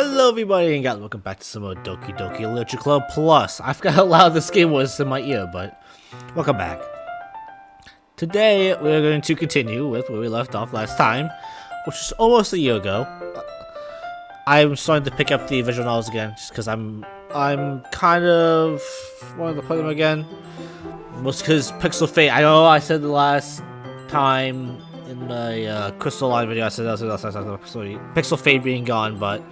Hello everybody and guys, welcome back to some more Doki Literature Club Plus. I forgot how loud this game was in my ear, but welcome back. Today we're going to continue with where we left off last time, which was almost a year ago. I'm starting to pick up the visual novels again, just because I'm kind of wanting to play them again. Most because Pixel Fate, I know I said the last time in my Crystal Line video, I said Pixel Fate being gone, but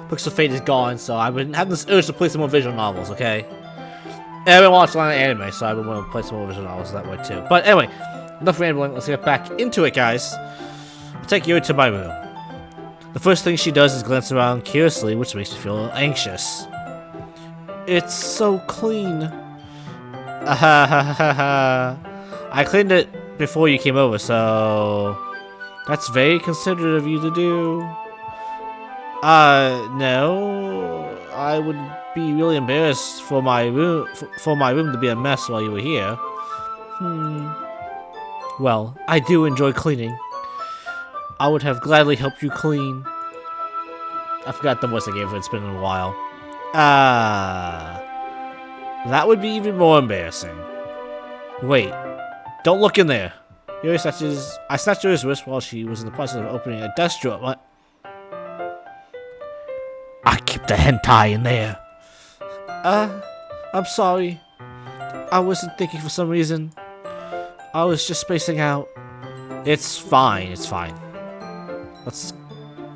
Pixel Fate is gone, so I've been having this urge to play some more visual novels, okay? And I've been watching a lot of anime, so I've been wanting to play some more visual novels that way too. But anyway, enough rambling, let's get back into it, guys. I'll take you to my room. The first thing she does is glance around curiously, which makes me feel anxious. It's so clean. I cleaned it before you came over, so that's very considerate of you to do. No, I would be really embarrassed for my room to be a mess while you were here. Well, I do enjoy cleaning. I would have gladly helped you clean. I forgot the voice I gave her, it's been a while. That would be even more embarrassing. Wait, don't look in there. I snatched her wrist while she was in the process of opening a desk drawer. What? I kept the hentai in there. I'm sorry. I wasn't thinking for some reason. I was just spacing out. It's fine, it's fine.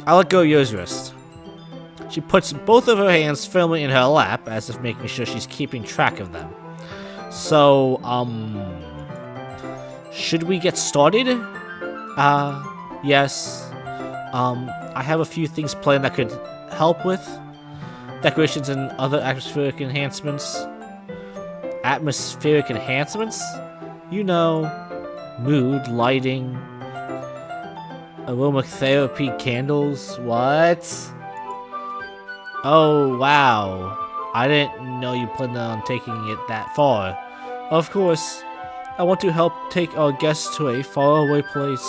I let go of Yo's wrist. She puts both of her hands firmly in her lap, as if making sure she's keeping track of them. So, should we get started? Yes. I have a few things planned that could help with decorations and other atmospheric enhancements. Atmospheric enhancements? You know, mood, lighting, aromatherapy candles. What? Oh, wow. I didn't know you planned on taking it that far. Of course, I want to help take our guests to a faraway place.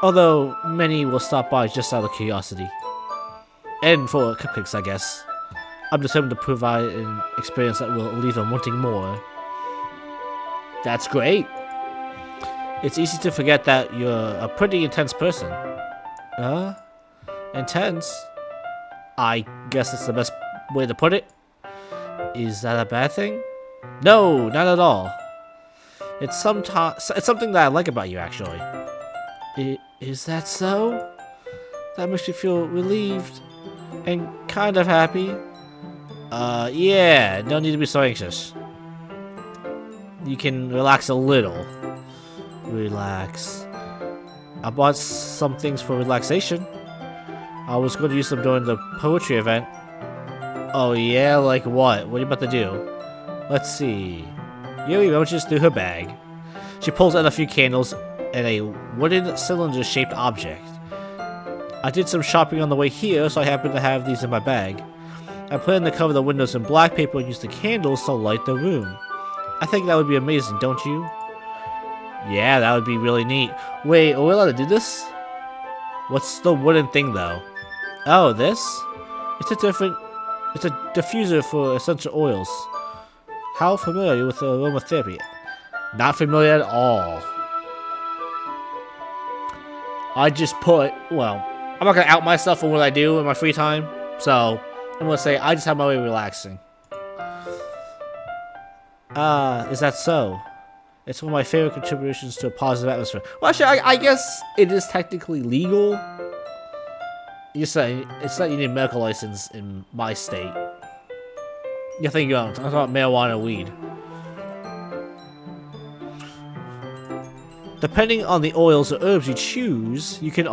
Although, many will stop by just out of curiosity. And for cupcakes, I guess. I'm determined to provide an experience that will leave them wanting more. That's great. It's easy to forget that you're a pretty intense person. Intense? I guess it's the best way to put it. Is that a bad thing? No, not at all. It's something that I like about you, actually. Is that so? That makes me feel relieved and kind of happy. Yeah, don't need to be so anxious. You can relax a little. Relax. I bought some things for relaxation. I was going to use them during the poetry event. Oh yeah, like what? What are you about to do? Let's see. Yuri roaches through her bag. She pulls out a few candles and a wooden cylinder-shaped object. I did some shopping on the way here, so I happen to have these in my bag. I plan to cover the windows in black paper and use the candles to light the room. I think that would be amazing, don't you? Yeah, that would be really neat. Wait, are we allowed to do this? What's the wooden thing, though? Oh, this? It's a diffuser for essential oils. How familiar are you with aromatherapy? Not familiar at all. I just well, I'm not gonna out myself for what I do in my free time, so I'm gonna say I just have my way of relaxing. Is that so? It's one of my favorite contributions to a positive atmosphere. Well, actually, I guess it is technically legal. It's not you need a medical license in my state. You think you don't. I'm talking about marijuana or weed. Depending on the oils or herbs you choose, you can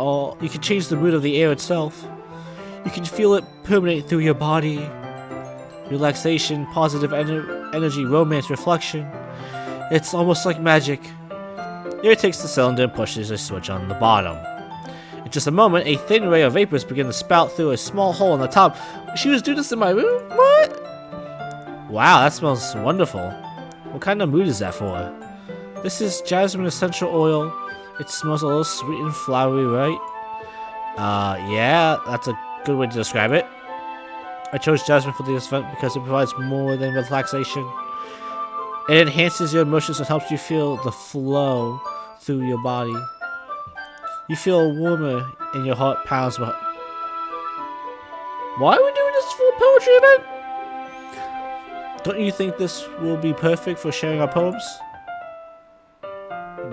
change the mood of the air itself. You can feel it permeate through your body. Relaxation, positive energy, romance, reflection. It's almost like magic. Here takes the cylinder and pushes a switch on the bottom. In just a moment, a thin ray of vapors begin to spout through a small hole on the top. She was doing this in my room? What? Wow, that smells wonderful. What kind of mood is that for? This is jasmine essential oil. It smells a little sweet and flowery, right? Yeah, that's a good way to describe it. I chose Jasmine for this event because it provides more than relaxation. It enhances your emotions and helps you feel the flow through your body. You feel warmer and your heart pounds. Why are we doing this full poetry event? Don't you think this will be perfect for sharing our poems?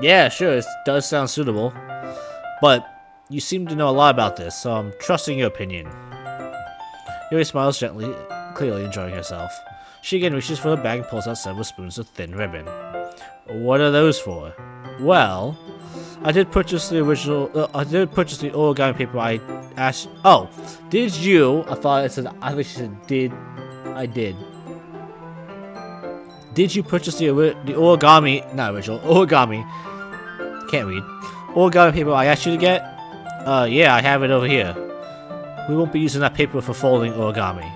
Yeah, sure, it does sound suitable. But you seem to know a lot about this, so I'm trusting your opinion. Yuri smiles gently, clearly enjoying herself. She again reaches for her bag and pulls out several spoons of thin ribbon. What are those for? Well, I did purchase the origami paper I asked. Oh, did you? I thought it said. I think she said did. I did. Did you purchase the origami? Not original origami. Can't read. Origami paper I asked you to get. Yeah, I have it over here. We won't be using that paper for folding origami.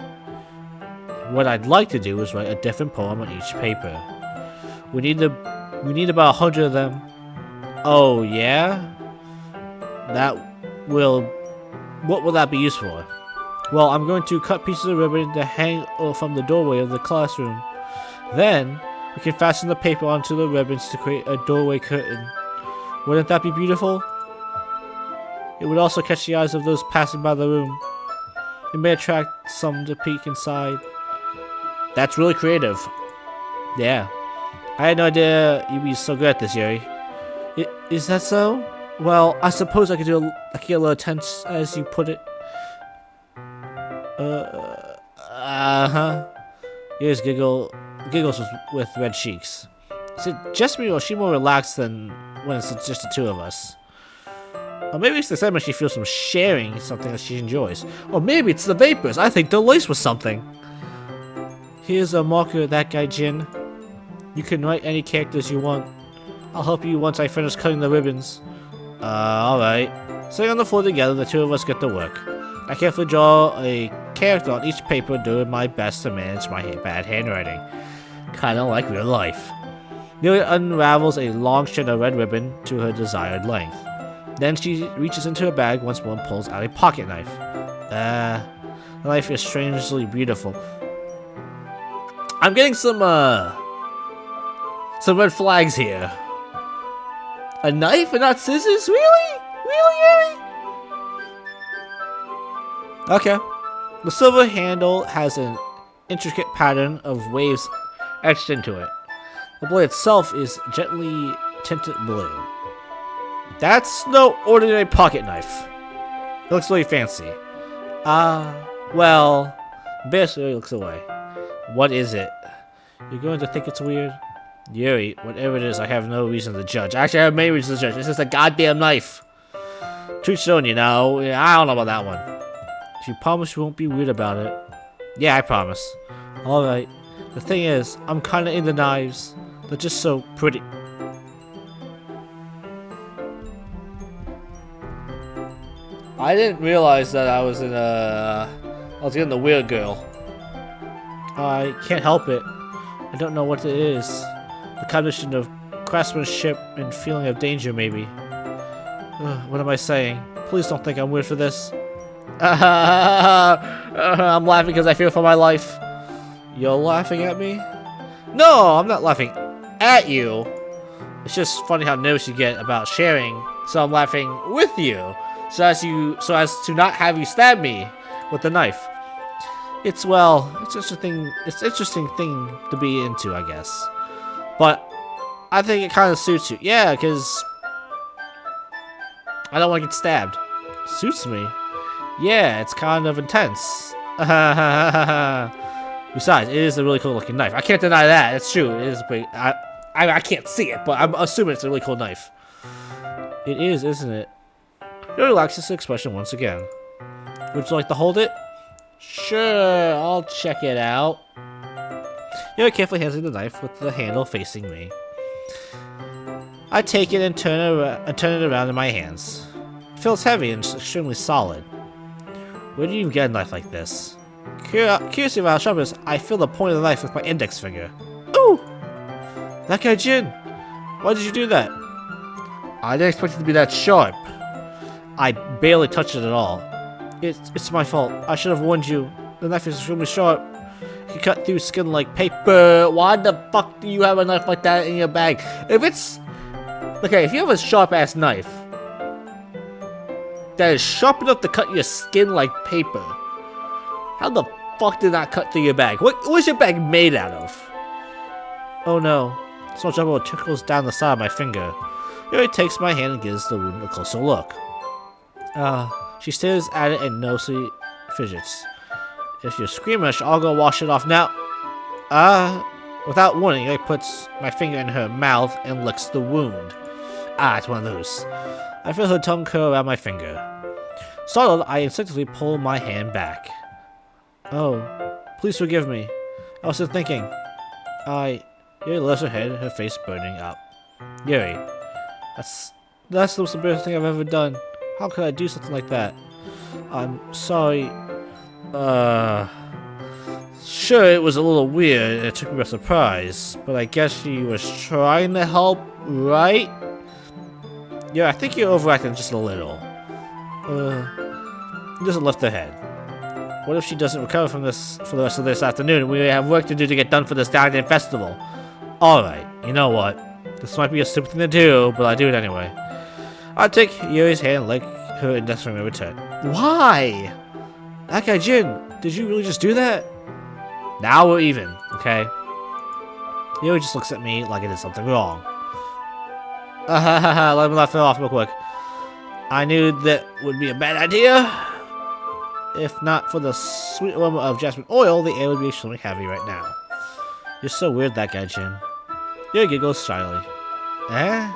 What I'd like to do is write a different poem on each paper. We need about 100 of them. Oh yeah? What will that be used for? Well, I'm going to cut pieces of ribbon to hang from the doorway of the classroom. Then, we can fasten the paper onto the ribbons to create a doorway curtain. Wouldn't that be beautiful? It would also catch the eyes of those passing by the room. It may attract some to peek inside. That's really creative. Yeah. I had no idea you'd be so good at this, Yuri. Is that so? Well, I suppose I could get a little tense, as you put it. Yuri's giggles with red cheeks. Is it just me, or is she more relaxed than when it's just the two of us? Or maybe it's the same when she feels from sharing something that she enjoys. Or maybe it's the vapors. I think they're laced with something. Here's a marker of that guy, Jin. You can write any characters you want. I'll help you once I finish cutting the ribbons. Alright. Sitting on the floor together, the two of us get to work. I carefully draw a character on each paper, doing my best to manage my bad handwriting. Kinda like real life. Nearly unravels a long strand of red ribbon to her desired length. Then she reaches into her bag once more and pulls out a pocket knife. The knife is strangely beautiful. I'm getting some red flags here. A knife and not scissors? Really? Really, Yuri? Okay. The silver handle has an intricate pattern of waves etched into it. The blade itself is gently tinted blue. That's no ordinary pocket knife. It looks really fancy. Well, basically looks away. What is it? You're going to think it's weird? Yuri, whatever it is, I have no reason to judge. Actually, I have many reasons to judge. It's just a goddamn knife. Truth shown, you know. I don't know about that one. If you promise you won't be weird about it. Yeah, I promise. Alright. The thing is, I'm kinda into knives. They're just so pretty. I didn't realize that I was getting the weird girl. I can't help it. I don't know what it is. The combination of craftsmanship and feeling of danger, maybe. What am I saying? Please don't think I'm weird for this. I'm laughing because I fear for my life. You're laughing at me? No, I'm not laughing at you. It's just funny how nervous you get about sharing, so I'm laughing with you, so as to not have you stab me with the knife. It's interesting thing to be into, I guess. But I think it kind of suits you. Yeah, because I don't want to get stabbed. Suits me. Yeah, it's kind of intense. Besides, it is a really cool looking knife. I can't deny that. It's true. It is pretty. I can't see it, but I'm assuming it's a really cool knife. It is, isn't it? It relaxes the expression once again. Would you like to hold it? Sure, I'll check it out. You're carefully handling the knife with the handle facing me. I take it and turn it around in my hands. It feels heavy and extremely solid. Where do you even get a knife like this? Curious about how sharp it is, I feel the point of the knife with my index finger. Ooh! That guy Jin! Why did you do that? I didn't expect it to be that sharp. I barely touched it at all. It's my fault. I should have warned you. The knife is extremely sharp. It can cut through skin like paper. Why the fuck do you have a knife like that in your bag? If it's... Okay, if you have a sharp-ass knife that is sharp enough to cut your skin like paper, how the fuck did that cut through your bag? What was your bag made out of? Oh no. Small trouble trickles down the side of my finger. Yuri takes my hand and gives the wound a closer look. She stares at it and nosily fidgets. If you're squeamish, I'll go wash it off now. Without warning, Yuri puts my finger in her mouth and licks the wound. It's one of those. I feel her tongue curl around my finger. Startled, I instinctively pull my hand back. Oh, please forgive me. I was just thinking. Yuri lifts her head, her face burning up. Yuri, that's the most embarrassing thing I've ever done. How could I do something like that? I'm sorry. Sure, it was a little weird and it took me by surprise, but I guess she was trying to help, right? Yeah, I think you're overacting just a little. He doesn't lift her head. What if she doesn't recover from this for the rest of this afternoon? We have work to do to get done for this goddamn festival. Alright, you know what? This might be a stupid thing to do, but I do it anyway. I'll take Yuri's hand and lick her index finger in return. Why? That guy Jin, did you really just do that? Now we're even, okay? Yuri just looks at me like I did something wrong. Let me laugh it off real quick. I knew that would be a bad idea. If not for the sweet aroma of jasmine oil, the air would be extremely heavy right now. You're so weird, that guy, Jin. Yuri giggles shyly. Eh?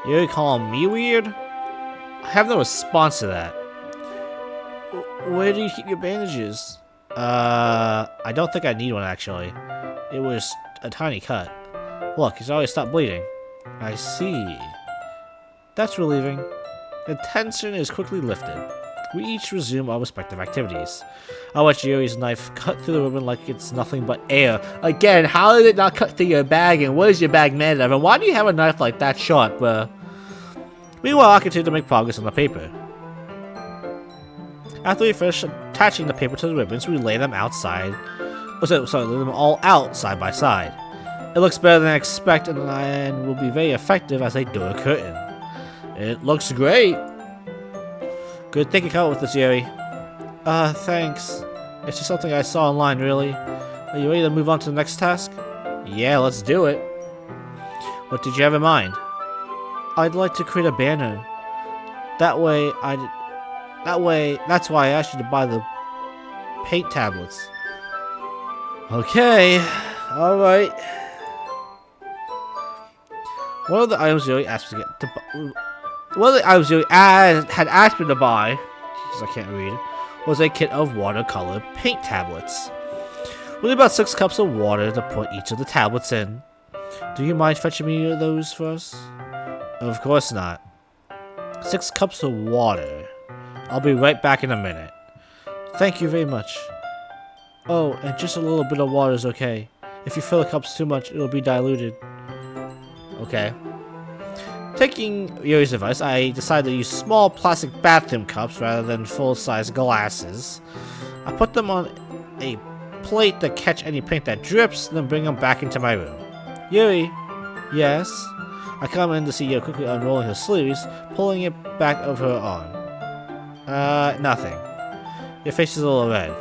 Yuri calling me weird? I have no response to that. Where do you keep your bandages? I don't think I need one, actually. It was a tiny cut. Look, he's already stopped bleeding. I see. That's relieving. The tension is quickly lifted. We each resume our respective activities. I watch Yuri's knife cut through the ribbon like it's nothing but air. Again, how did it not cut through your bag, and what is your bag made of, and why do you have a knife like that sharp? Meanwhile, I continue to make progress on the paper. After we finish attaching the paper to the ribbons, we lay them outside. Lay them all out side by side. It looks better than I expected and will be very effective as a door curtain. It looks great. Good thinking out with this, Yuri. Thanks. It's just something I saw online, really. Are you ready to move on to the next task? Yeah, let's do it. What did you have in mind? I'd like to create a banner. That's why I asked you to buy the paint tablets. Okay, alright. One of the items Yuri asked me to buy. One of the items Yuri had asked me to buy, because I can't read, was a kit of watercolor paint tablets. With about 6 cups of water to put each of the tablets in. Do you mind fetching me those for us? Of course not. 6 cups of water. I'll be right back in a minute. Thank you very much. Oh, and just a little bit of water is okay. If you fill the cups too much, it'll be diluted. Okay. Taking Yuri's advice, I decided to use small plastic bathroom cups rather than full-size glasses. I put them on a plate to catch any paint that drips, then bring them back into my room. Yuri? Yes? I come in to see Yuri quickly unrolling her sleeves, pulling it back over her arm. Nothing. Your face is a little red.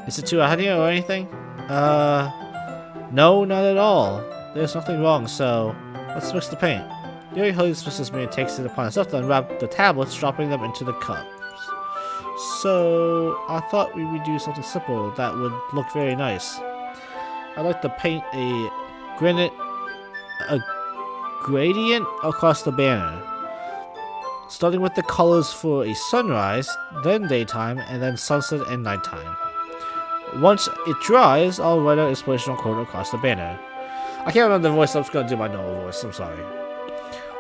Is it too hot here or anything? No, not at all. There's nothing wrong, so let's mix the paint. Yuri hurriedly dismisses me and takes it upon himself to unwrap the tablets, dropping them into the cups. So, I thought we would do something simple that would look very nice. I'd like to paint a gradient across the banner. Starting with the colors for a sunrise, then daytime, and then sunset and nighttime. Once it dries, I'll write an inspirational quote across the banner. I can't remember the voice, so I'm just gonna do my normal voice, I'm sorry.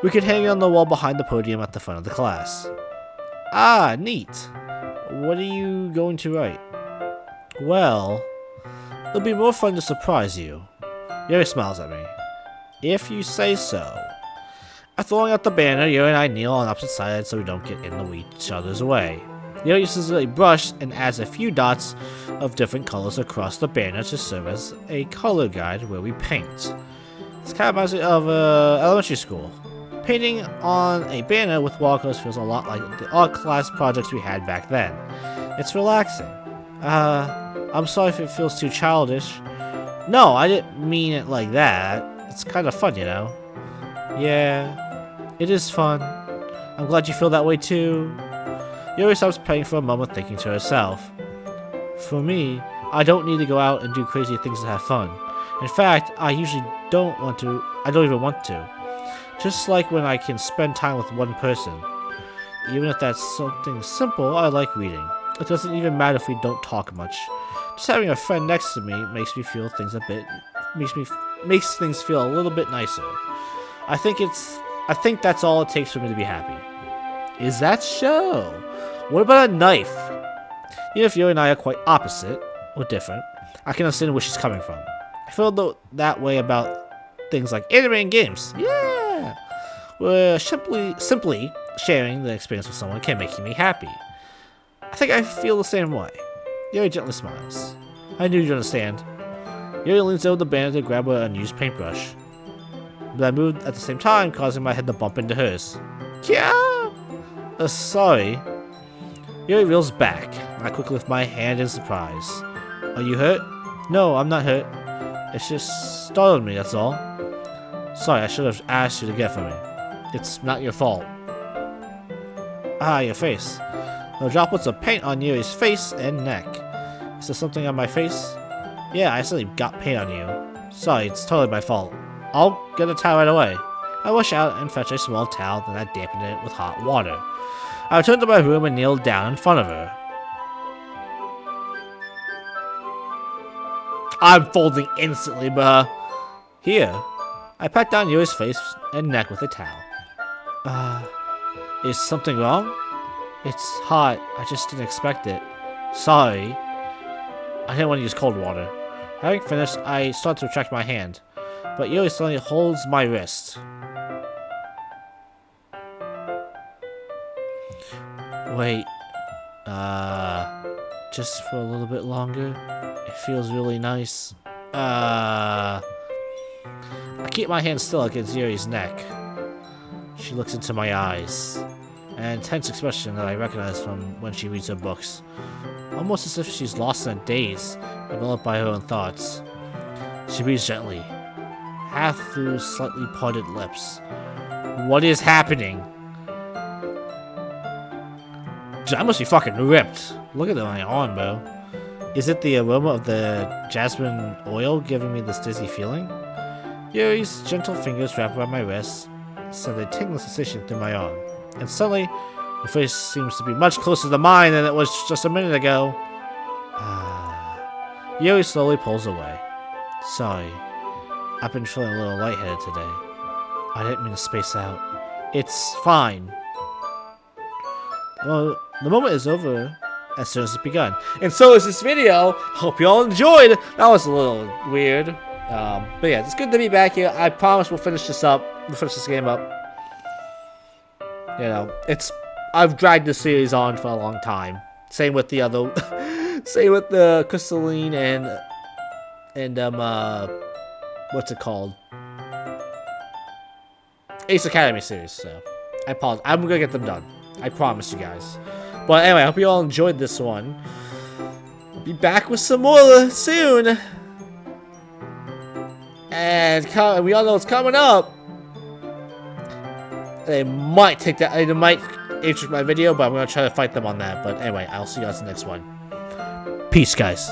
We could hang it on the wall behind the podium at the front of the class. Ah, neat. What are you going to write? Well, it'll be more fun to surprise you. Yuri smiles at me. If you say so. After throwing out the banner, Yuri and I kneel on opposite sides so we don't get in each other's way. Yuri uses a brush and adds a few dots of different colors across the banner to serve as a color guide where we paint. It's kind of reminds me of elementary school. Painting on a banner with watercolors feels a lot like the art class projects we had back then. It's relaxing. I'm sorry if it feels too childish. No, I didn't mean it like that. It's kind of fun, you know? Yeah, it is fun. I'm glad you feel that way too. Yuri stops praying for a moment, thinking to herself. For me, I don't need to go out and do crazy things to have fun. In fact, I usually don't even want to. Just like when I can spend time with one person. Even if that's something simple, I like reading. It doesn't even matter if we don't talk much. Just having a friend next to me makes me feel things makes things feel a little bit nicer. I think that's all it takes for me to be happy. Is that so? What about a knife? Even if Yuri and I are quite opposite, or different, I can understand where she's coming from. I feel that way about things like anime and games. Yeah! Where simply sharing the experience with someone can make me happy. I think I feel the same way. Yuri gently smiles. I knew you'd understand. Yuri leans over the banner to grab an unused paintbrush. But I moved at the same time, causing my head to bump into hers. Kia! Sorry. Yuri reels back. I quickly lift my hand in surprise. Are you hurt? No, I'm not hurt. It's just startled me, that's all. Sorry, I should have asked you to get for me. It's not your fault. Ah, your face. The droplets of paint on Yuri's face and neck. Is there something on my face? Yeah, I accidentally got paint on you. Sorry, it's totally my fault. I'll get a towel right away. I rush out and fetch a small towel, then I dampen it with hot water. I returned to my room and kneeled down in front of her. I'm folding instantly, bruh. Here. I pat down Yuri's face and neck with a towel. Is something wrong? It's hot. I just didn't expect it. Sorry. I didn't want to use cold water. Having finished, I start to retract my hand. But Yuri suddenly holds my wrist. Wait. Just for a little bit longer? It feels really nice. I keep my hand still against Yuri's neck. She looks into my eyes. An intense expression that I recognize from when she reads her books. Almost as if she's lost in a daze, enveloped by her own thoughts. She breathes gently, half through slightly parted lips. What is happening? Dude, I must be fucking ripped. Look at my arm, bro. Is it the aroma of the jasmine oil giving me this dizzy feeling? Yuri's gentle fingers wrap around my wrist, send a tingling sensation through my arm. And suddenly, her face seems to be much closer to mine than it was just a minute ago. Yuri slowly pulls away. Sorry. I've been feeling a little lightheaded today. I didn't mean to space out. It's fine. Well, the moment is over as soon as it's begun. And so is this video. Hope you all enjoyed. That was a little weird. But yeah, it's good to be back here. I promise we'll finish this up. We'll finish this game up. You know, I've dragged this series on for a long time. Same with the other, same with the Crystalline and what's it called? Ace Academy series. So I apologize. I'm gonna get them done. I promise you guys. But anyway, I hope you all enjoyed this one. I'll be back with some more soon. And we all know it's coming up. They might take that. They might age my video, but I'm gonna try to fight them on that. But anyway, I'll see you guys in the next one. Peace, guys.